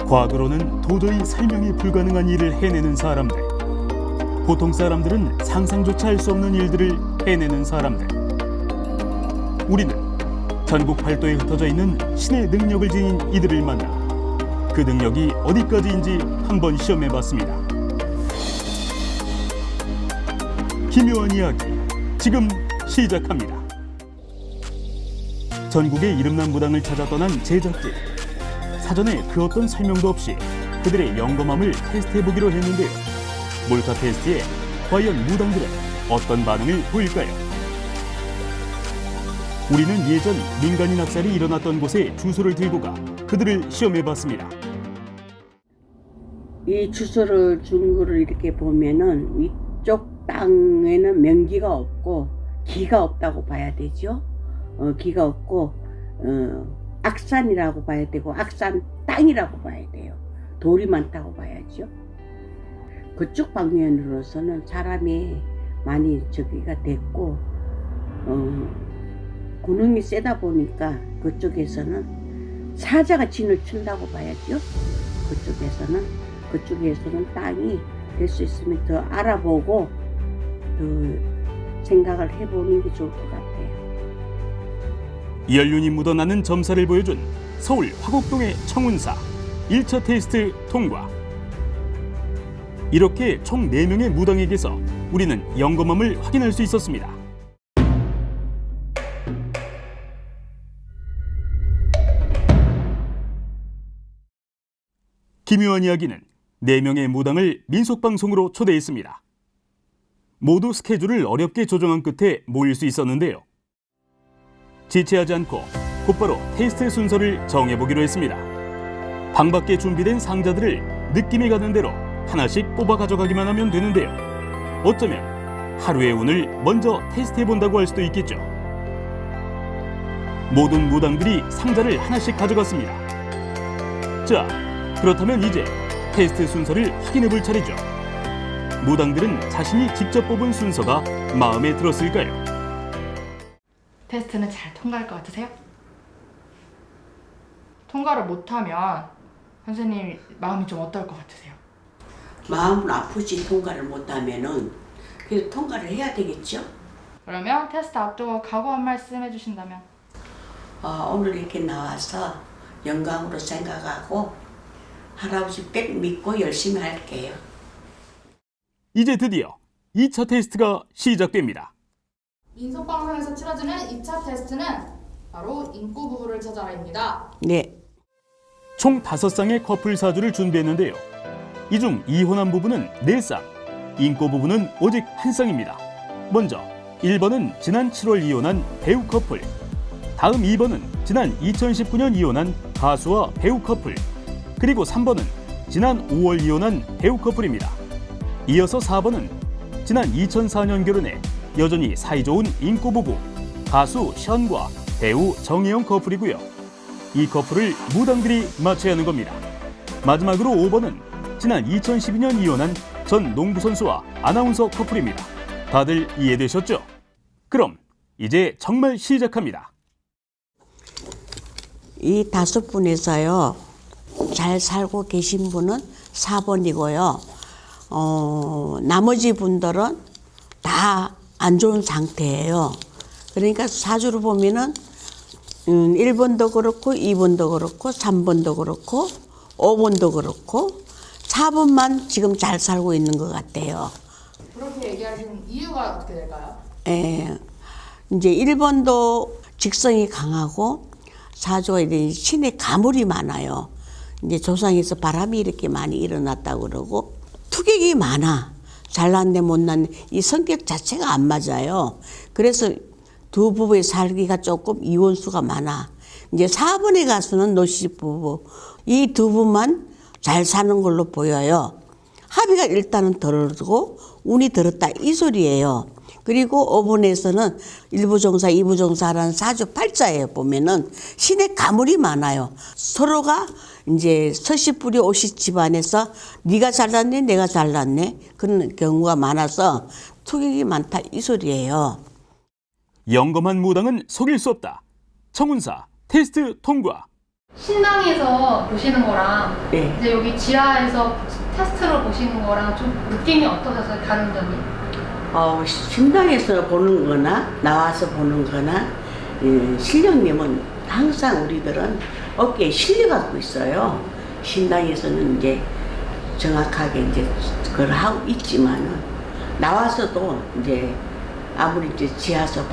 과거로는 도저히 설명이 불가능한 일을 해내는 사람들. 보통 사람들은 상상조차 할 수 없는 일들을 해내는 사람들. 우리는 전국 팔도에 흩어져 있는 신의 능력을 지닌 이들을 만나 그 능력이 어디까지인지 한번 시험해봤습니다. 기묘한 이야기 지금 시작합니다. 전국의 이름난 무당을 찾아 떠난 제작진. 사전에 그 어떤 설명도 없이 그들의 영검함을 테스트해보기로 했는데요. 몰카 테스트에 과연 무당들은 어떤 반응을 보일까요? 우리는 예전 민간인 학살이 일어났던 곳에 주소를 들고 가 그들을 시험해봤습니다. 이 주소를 준 거를 이렇게 보면은 이쪽 땅에는 명기가 없고 기가 없다고 봐야 되죠. 기가 없고 악산이라고 봐야 되고 악산 땅이라고 봐야 돼요. 돌이 많다고 봐야죠. 그쪽 방면으로서는 사람이 많이 저기가 됐고 군음이 세다 보니까 그쪽에서는 사자가 진을 친다고 봐야죠. 그쪽에서는 땅이 될 수 있으면 더 알아보고 더 생각을 해보는 게 좋을 것 같아요. 연륜이 묻어나는 점사를 보여준 서울 화곡동의 청운사 1차 테스트 통과. 이렇게 총 4명의 무당에게서 우리는 영검함을 확인할 수 있었습니다. 기묘한 이야기는 4명의 무당을 민속방송으로 초대했습니다. 모두 스케줄을 어렵게 조정한 끝에 모일 수 있었는데요. 지체하지 않고 곧바로 테스트 순서를 정해보기로 했습니다. 방 밖에 준비된 상자들을 느낌이 가는 대로 하나씩 뽑아 가져가기만 하면 되는데요. 어쩌면 하루의 운을 먼저 테스트해본다고 할 수도 있겠죠. 모든 무당들이 상자를 하나씩 가져갔습니다. 자, 그렇다면 이제 테스트 순서를 확인해볼 차례죠. 무당들은 자신이 직접 뽑은 순서가 마음에 들었을까요? 테스트는 잘 통과할 것 같으세요? 통과를 못하면 선생님 마음이 좀 어떨 것 같으세요? 마음은 아프지. 통과를 못하면은 그래도 통과를 해야 되겠죠. 그러면 테스트 앞두고 각오 한 말씀 해주신다면? 오늘 이렇게 나와서 영광으로 생각하고 할아버지 백 믿고 열심히 할게요. 이제 드디어 2차 테스트가 시작됩니다. 민속방송에서 치러지는 2차 테스트는 바로 인구 부부를 찾아라입니다. 네. 총 5쌍의 커플 사주를 준비했는데요. 이 중 이혼한 부부는 4쌍, 인꼬 부부는 오직 1쌍입니다. 먼저 1번은 지난 7월 이혼한 배우 커플, 다음 2번은 지난 2019년 이혼한 가수와 배우 커플, 그리고 3번은 지난 5월 이혼한 배우 커플입니다. 이어서 4번은 지난 2004년 결혼해 여전히 사이좋은 인꼬 부부, 가수 션과 배우 정혜영 커플이고요. 이 커플을 무당들이 맞춰야 하는 겁니다. 마지막으로 5번은 지난 2012년 이혼한 전 농구선수와 아나운서 커플입니다. 다들 이해되셨죠? 그럼 이제 정말 시작합니다. 이 5분에서요, 잘 살고 계신 분은 4번이고요. 나머지 분들은 다 안 좋은 상태예요. 그러니까 사주를 보면은 1번도 그렇고 2번도 그렇고 3번도 그렇고 5번도 그렇고 4번만 지금 잘 살고 있는 것 같아요. 그렇게 얘기하시는 이유가 어떻게 될까요? 이제 1번도 직성이 강하고 사주가 이제 신의 가물이 많아요. 이제 조상에서 바람이 이렇게 많이 일어났다고 그러고 투객이 많아. 잘났네 못났네 이 성격 자체가 안 맞아요. 그래서 두 부부의 살기가 조금 이혼수가 많아. 이제 4번에 가서는 노시집 부부 이 두 분만 잘 사는 걸로 보여요. 합의가 일단은 덜고 운이 들었다 이 소리예요. 그리고 5번에서는 1부종사 2부종사라는 사주 팔자에 보면은 신의 가물이 많아요. 서로가 이제 서시뿌리 오시 집안에서 네가 잘났네 내가 잘났네 그런 경우가 많아서 투격이 많다 이 소리예요. 영검한 무당은 속일 수 없다. 청운사 테스트 통과. 신당에서 보시는 거랑 네. 이제 여기 지하에서 테스트로 보시는 거랑 좀 느낌이 어떠셔서요? 다른 점이? 신당에서 보는 거나 나와서 보는 거나 신령님은 항상 우리들은 어깨에 실려 갖고 있어요. 신당에서는 이제 정확하게 이제 그걸 하고 있지만은 나와서도 이제 아무리 이제 지하서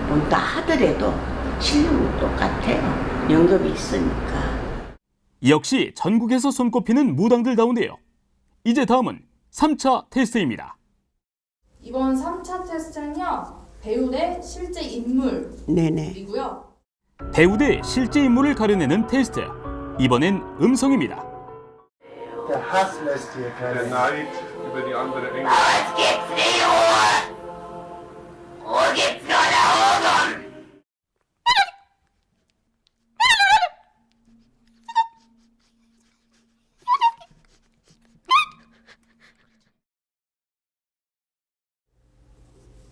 본다 하더라도 신령은 똑같아요. 영접이 있으니까. 역시 전국에서 손꼽히는 무당들 다운데요. 이제 다음은 3차 테스트입니다. 이번 3차 테스트는요, 배우 대 실제 인물이고요. 네네. 배우 대 실제 인물을 가려내는 테스트. 이번엔 음성입니다. Der Hass lässt hier Der keine. Neid über die andere Engel.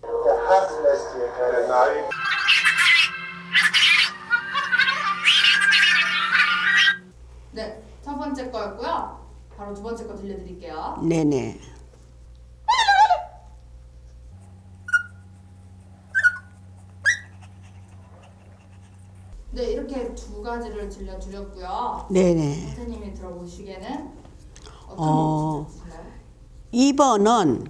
Der Hass lässt hier keine. Der Neid. 네, 첫 번째 거였고요. 바로 두 번째 거 들려드릴게요. 네네. 네, 이렇게 두 가지를 들려드렸고요. 네네. 선생님이 들어보시기에는 어떤 어. 게 있으신가요? 2번은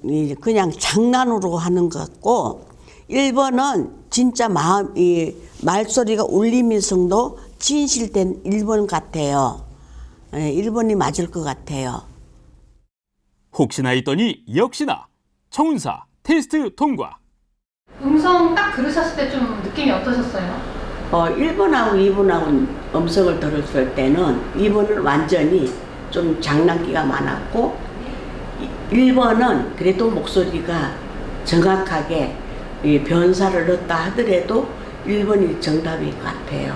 이제 그냥 장난으로 하는 것 같고 1번은 진짜 이 말소리가 울리면서도 진실된 1번 같아요. 1번이 맞을 것 같아요. 혹시나 했더니 역시나 청운사 테스트 통과. 음성 딱 들으셨을 때 좀 느낌이 어떠셨어요? 1번하고 2번하고 음성을 들었을 때는 2번은 완전히 좀 장난기가 많았고 1번은 그래도 목소리가 정확하게 변사를 넣었다 하더라도 1번이 정답일 것 같아요.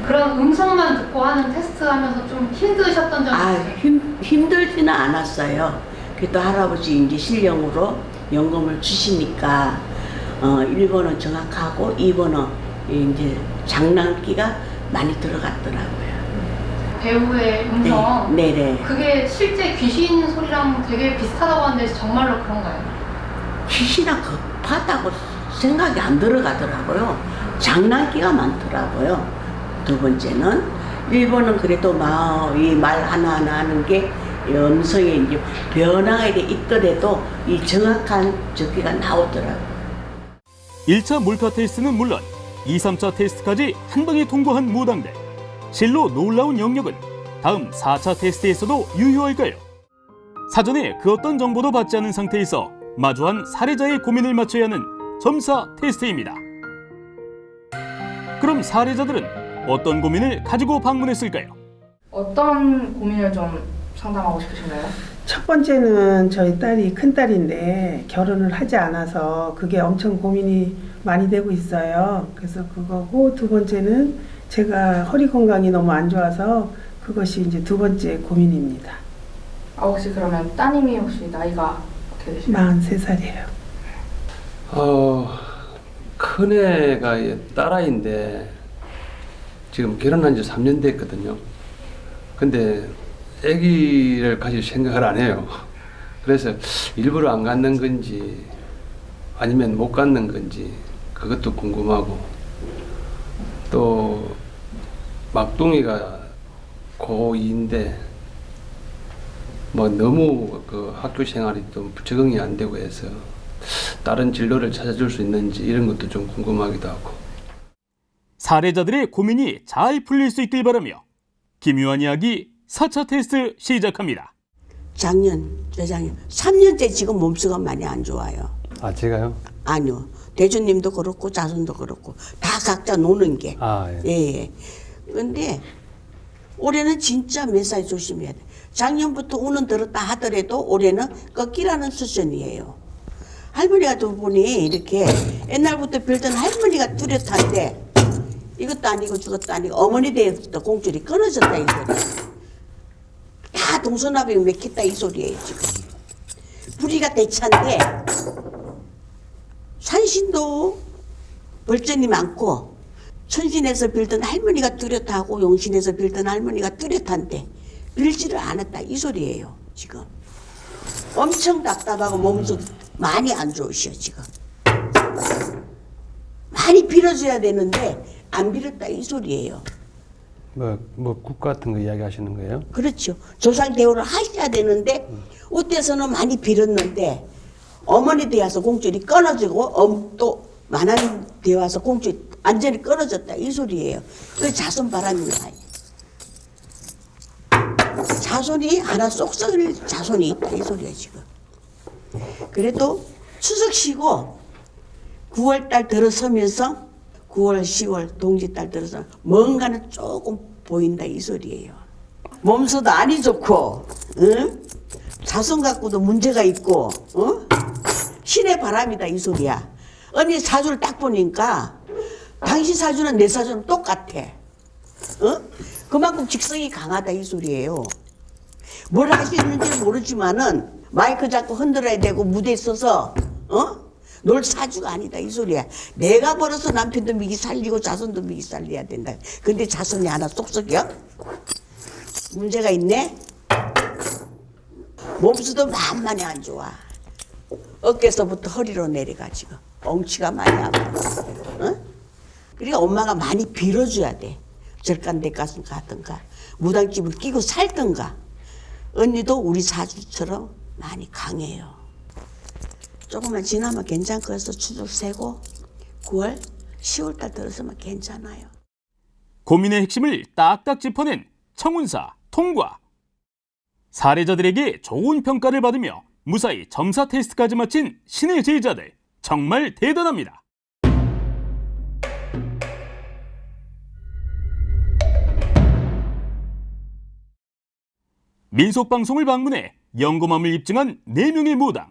그런 음성만 듣고 하는 테스트 하면서 좀 힘드셨던 점이 있어요? 힘들지는 않았어요. 그래도 할아버지 이제 신령으로 연금을 주시니까 1번은 정확하고 2번은 이제 장난기가 많이 들어갔더라고요. 배우의 음성 네네. 그게 실제 귀신 소리랑 되게 비슷하다고 하는데 정말로 그런가요? 귀신아 급하다고 생각이 안 들어가더라고요. 장난기가 많더라고요. 두 번째는 1번은 그래도 이 말 하나하나 하는 게 음성에 이제 변화가 있더라도 이 정확한 저기가 나오더라고요. 1차 몰카 테스트는 물론 2, 3차 테스트까지 한 방에 통과한 무당들. 실로 놀라운 영역은 다음 4차 테스트에서도 유효할까요? 사전에 그 어떤 정보도 받지 않은 상태에서 마주한 사례자의 고민을 맞춰야 하는 점사 테스트입니다. 그럼 사례자들은 어떤 고민을 가지고 방문했을까요? 어떤 고민을 좀 상담하고 싶으신가요? 첫 번째는 저희 딸이 큰딸인데 결혼을 하지 않아서 그게 엄청 고민이 많이 되고 있어요. 그래서 그거고 두 번째는 제가 허리 건강이 너무 안 좋아서 그것이 이제 두 번째 고민입니다. 혹시 그러면 따님이 혹시 나이가 어떻게 되시나요? 43살이에요. 큰애가 딸아이인데 지금 결혼한 지 3년 됐거든요. 근데 아기를 가질 생각을 안 해요. 그래서 일부러 안 갖는 건지 아니면 못 갖는 건지 그것도 궁금하고, 또 막둥이가 고2인데 뭐 너무 그 학교 생활이 좀 적응이 안 되고 해서 다른 진로를 찾아줄 수 있는지 이런 것도 좀 궁금하기도 하고. 사례자들의 고민이 잘 풀릴 수 있길 바라며 김유한 이야기 4차 테스트 시작합니다. 재작년 3년째 지금 몸수가 많이 안 좋아요. 아, 제가요? 아니요. 대주님도 그렇고 자손도 그렇고 다 각자 노는 게. 예. 근데 올해는 진짜 매사에 조심해야 돼. 작년부터 운은 들었다 하더라도 올해는 꺾이라는 수준이에요. 할머니가 두 분이 이렇게 옛날부터 빌던 할머니가 뚜렷한데 이것도 아니고 저것도 아니고 어머니 때부터 공줄이 끊어졌다 이 소리. 다 동서남북 맥혔다 이 소리예요 지금. 부리가 대차인데 산신도 벌전이 많고 천신에서 빌던 할머니가 뚜렷하고 용신에서 빌던 할머니가 뚜렷한데 빌지를 않았다 이 소리예요 지금. 엄청 답답하고 몸도 많이 안 좋으셔 지금. 많이 빌어줘야 되는데 안 빌었다 이 소리예요. 국 같은 거 이야기하시는 거예요? 그렇죠. 조상 대우를 하셔야 되는데 어때서는 많이 빌었는데 어머니 되어서 공줄이 끊어지고 또 만한 되어서 공줄이 완전히 끊어졌다 이 소리예요. 그 자손 바람이 나요. 자손이 하나 쏙 썩을 자손이 있다 이 소리예요 지금. 그래도 추석 쉬고 9월달 들어서면서 9월, 10월 동지달 들어서 뭔가는 조금 보인다 이 소리예요. 몸서도 안이 좋고, 응? 자손 갖고도 문제가 있고, 응? 신의 바람이다 이 소리야. 언니 사주를 딱 보니까 당신 사주는 내 사주는 똑같아. 응? 그만큼 직성이 강하다 이 소리예요. 뭘 하시는지 모르지만은 마이크 잡고 흔들어야 되고 무대에 서서 놀 사주가 아니다 이 소리야. 내가 벌어서 남편도 미기 살리고 자손도 미기 살려야 된다. 근데 자손이 하나 쏙 썩여? 문제가 있네? 몸수도 만만히 안 좋아. 어깨서부터 허리로 내려가 지금. 엉치가 많이 아파. 어? 그러니까 엄마가 많이 빌어줘야 돼. 절간대 가슴 가든가 무당집을 끼고 살든가. 언니도 우리 사주처럼 많이 강해요. 조금만 지나면 괜찮고 해서 추석 세고 9월, 10월달 들어서면 괜찮아요. 고민의 핵심을 딱딱 짚어낸 청운사 통과. 사례자들에게 좋은 평가를 받으며 무사히 점사 테스트까지 마친 신의 제자들 정말 대단합니다. 민속방송을 방문해 영검함을 입증한 4명의 무당.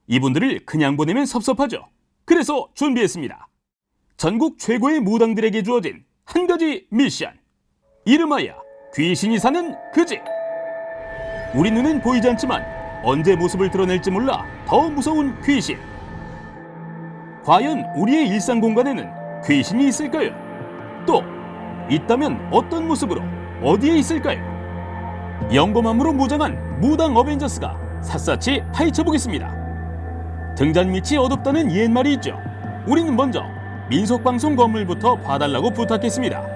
이분들을 그냥 보내면 섭섭하죠. 그래서 준비했습니다. 전국 최고의 무당들에게 주어진 한 가지 미션. 이름하여 귀신이 사는 그 집. 우리 눈은 보이지 않지만 언제 모습을 드러낼지 몰라 더 무서운 귀신. 과연 우리의 일상 공간에는 귀신이 있을까요? 또 있다면 어떤 모습으로 어디에 있을까요? 영검함으로 무장한 무당 어벤져스가 샅샅이 파헤쳐보겠습니다. 등잔 밑이 어둡다는 옛말이 있죠. 우리는 먼저 민속방송 건물부터 봐달라고 부탁했습니다.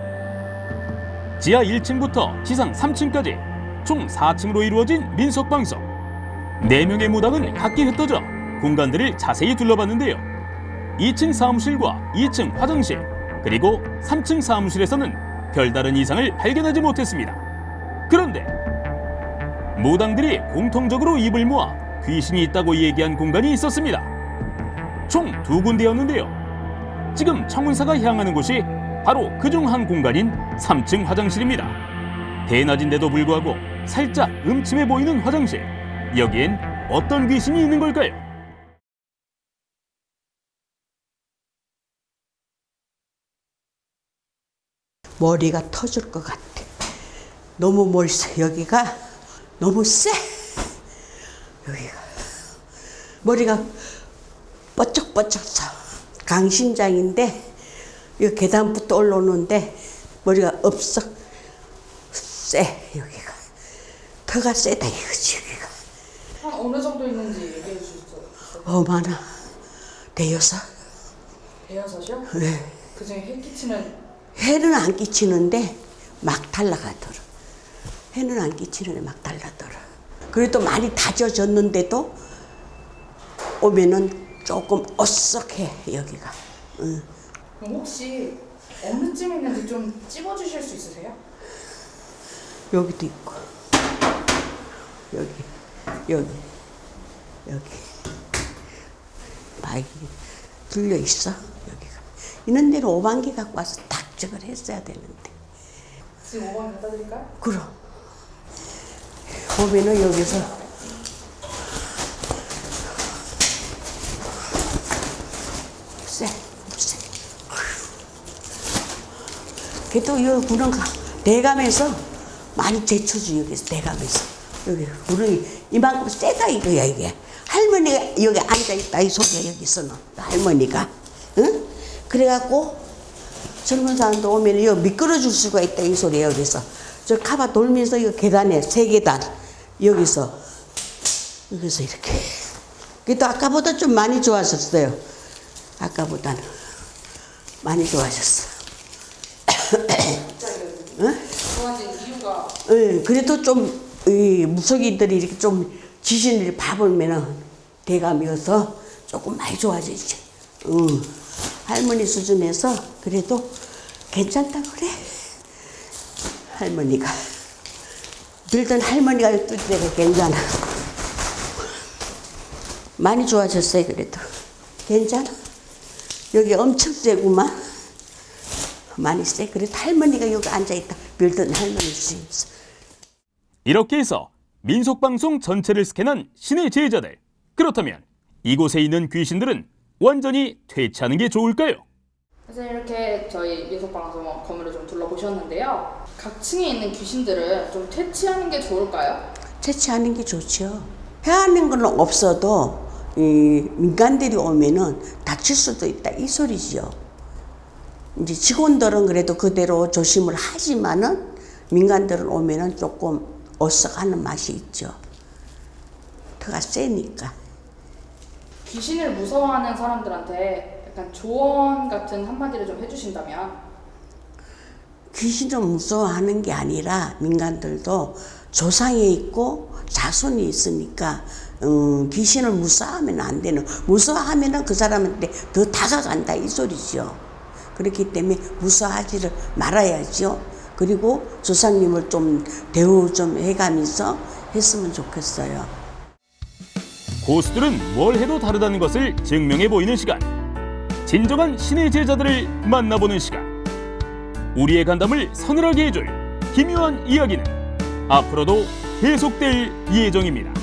지하 1층부터 지상 3층까지 총 4층으로 이루어진 민속방송. 4명의 무당은 각기 흩어져 공간들을 자세히 둘러봤는데요. 2층 사무실과 2층 화장실 그리고 3층 사무실에서는 별다른 이상을 발견하지 못했습니다. 그런데 무당들이 공통적으로 입을 모아 귀신이 있다고 얘기한 공간이 있었습니다. 총 2군데였는데요. 지금 청운사가 향하는 곳이 바로 그중 한 공간인 3층 화장실입니다. 대낮인데도 불구하고 살짝 음침해 보이는 화장실. 여기엔 어떤 귀신이 있는 걸까요? 머리가 터질 것 같아. 너무 멀어. 여기가 너무 세. 여기가 머리가 뻐쩍뻐쩍 서. 강심장인데 이 계단부터 올라오는데 머리가 없어. 세. 여기가 터가 세다 이거지. 여기가 한 어느 정도 있는지 얘기해 주실 수 있어요? 많아. 대여섯. 대여섯이요? 네. 그중에 해 끼치는 해는 안 끼치는데 막 달라가더라. 해는 안 끼치는데 막 달라더라. 그래도 많이 다져졌는데도 오면은 조금 어석해 여기가. 응. 그럼 혹시 어느 쯤 있는지 좀 찝어주실 수 있으세요? 여기도 있고 여기 많이 들려 있어. 여기가 있는 대로 5만개 갖고 와서 탁적을 했어야 되는데. 지금 5번 갖다 드릴까요? 그럼 보면은 여기서 쎄. 그래도 이 구렁가 대감에서 많이 제쳐주 여기서 대감에서 여기 구렁이 이만큼 세다 이거야 이게. 할머니가 여기 앉아 있다 이 소리야 여기서는 할머니가. 응? 그래갖고 젊은 사람도 오면 이거 미끄러질 수가 있다 이 소리예요. 그래서 저 카바 돌면서 이거 계단에 3계단 여기서 이렇게. 그래도 아까보다 좀 많이 좋아졌어요. 아까보다는 많이 좋아졌어. 좋아진 이유가 네, 그래도 좀 무속인들이 이렇게 좀 지신을 봐보면은 대감이어서 조금 많이 좋아지지. 할머니 수준에서 그래도 괜찮다 그래. 할머니가 늘던 할머니가 뜰 때가 괜찮아. 많이 좋아졌어요. 그래도 괜찮아. 여기 엄청 세구만. 많이 세. 그래도 할머니가 여기 앉아있다. 늘던 할머니 수준에서. 이렇게 해서 민속방송 전체를 스캔한 신의 제자들. 그렇다면 이곳에 있는 귀신들은 완전히 퇴치하는 게 좋을까요? 선생님 이렇게 저희 민속방송 건물을 좀 둘러보셨는데요. 각 층에 있는 귀신들은 좀 퇴치하는 게 좋을까요? 퇴치하는 게 좋죠. 해하는 건 없어도 민간들이 오면은 다칠 수도 있다 이 소리지요. 이제 직원들은 그래도 그대로 조심을 하지만은 민간들은 오면은 조금 어색하는 맛이 있죠. 터가 세니까. 귀신을 무서워하는 사람들한테 약간 조언 같은 한마디를 좀 해주신다면? 귀신을 무서워하는 게 아니라 민간들도 조상이 있고 자손이 있으니까 귀신을 무서워하면 안 되는, 무서워하면은 그 사람한테 더 다가간다 이 소리죠. 그렇기 때문에 무서워하지를 말아야죠. 그리고 조상님을 좀 대우 좀 해가면서 했으면 좋겠어요. 고수들은 뭘 해도 다르다는 것을 증명해 보이는 시간. 진정한 신의 제자들을 만나보는 시간. 우리의 간담을 서늘하게 해줄 기묘한 이야기는 앞으로도 계속될 예정입니다.